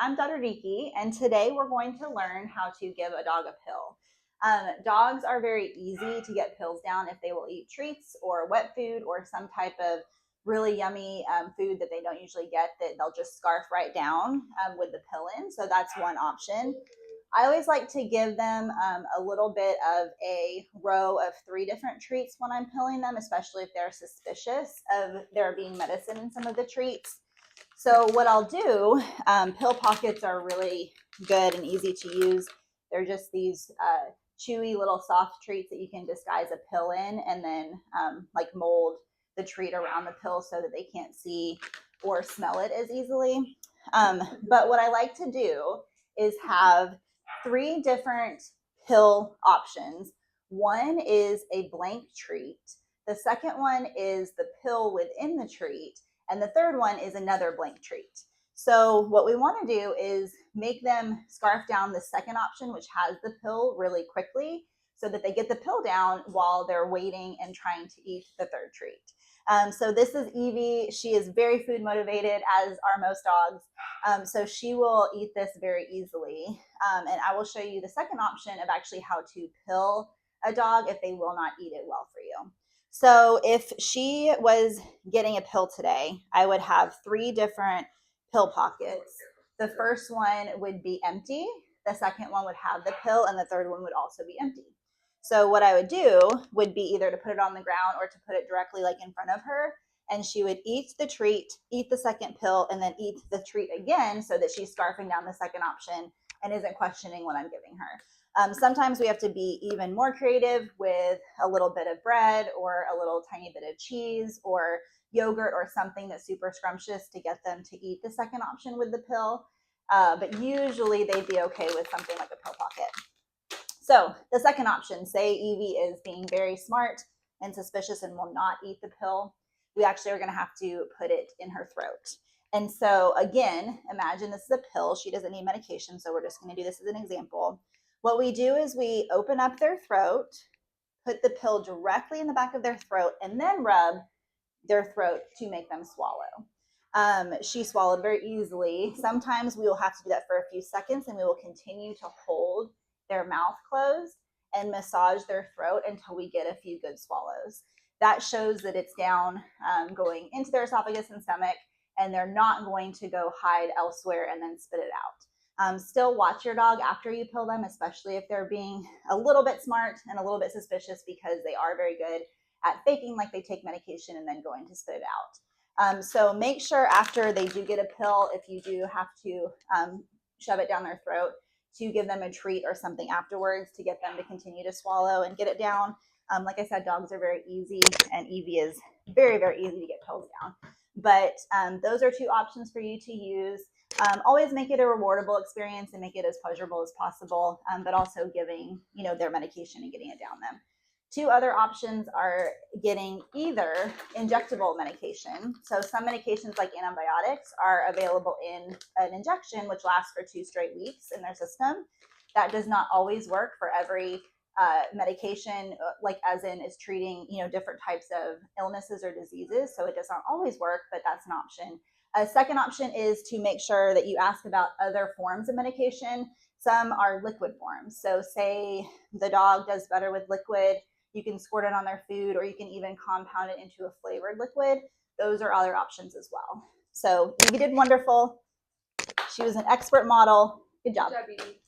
I'm Dr. Deeke, and today we're going to learn how to give a dog a pill. Dogs are very easy to get pills down if they will eat treats or wet food or some type of really yummy food that they don't usually get that they'll just scarf right down with the pill in. So that's one option. I always like to give them a little bit of a row of 3 different treats when I'm pilling them, especially if they're suspicious of there being medicine in some of the treats. So what I'll do, pill pockets are really good and easy to use. They're just these chewy little soft treats that you can disguise a pill in and then like mold the treat around the pill so that they can't see or smell it as easily. But what I like to do is have 3 different pill options. One is a blank treat. The second one is the pill within the treat. And the third one is another blank treat. So what we want to do is make them scarf down the second option, which has the pill, really quickly so that they get the pill down while they're waiting and trying to eat the third treat. So this is Evie. She is very food motivated, as are most dogs. So she will eat this very easily. And I will show you the second option of actually how to pill a dog if they will not eat it well for you. So if she was getting a pill today, I would have 3 different pill pockets. The first one would be empty. The second one would have the pill, and the third one would also be empty. So what I would do would be either to put it on the ground or to put it directly like in front of her, and she would eat the treat, eat the second pill, and then eat the treat again so that she's scarfing down the second option and isn't questioning what I'm giving her. Sometimes we have to be even more creative with a little bit of bread or a little tiny bit of cheese or yogurt or something that's super scrumptious to get them to eat the second option with the pill. But usually they'd be okay with something like a pill pocket. So the second option, say Evie is being very smart and suspicious and will not eat the pill, we actually are going to have to put it in her throat. And so again, imagine this is a pill. She doesn't need medication, so we're just going to do this as an example. What we do is we open up their throat, put the pill directly in the back of their throat, and then rub their throat to make them swallow. She swallowed very easily. Sometimes we will have to do that for a few seconds, and we will continue to hold their mouth closed and massage their throat until we get a few good swallows. That shows that it's down, going into their esophagus and stomach, and they're not going to go hide elsewhere and then spit it out. Still watch your dog after you pill them, especially if they're being a little bit smart and a little bit suspicious, because they are very good at faking like they take medication and then going to spit it out. So make sure after they do get a pill, if you do have to shove it down their throat, to give them a treat or something afterwards to get them to continue to swallow and get it down. Like I said, dogs are very easy, and Evie is very, very easy to get pills down. But those are 2 options for you to use. Always make it a rewardable experience and make it as pleasurable as possible, but also giving, their medication and getting it down them. 2 other options are getting either injectable medication. So some medications like antibiotics are available in an injection, which lasts for 2 straight weeks in their system. That does not always work for every medication, like as in is treating, different types of illnesses or diseases. So it does not always work, but that's an option. A second option is to make sure that you ask about other forms of medication. Some are liquid forms. So say the dog does better with liquid, you can squirt it on their food, or you can even compound it into a flavored liquid. Those are other options as well. So Evie did wonderful. She was an expert model. Good job. Good job, Evie.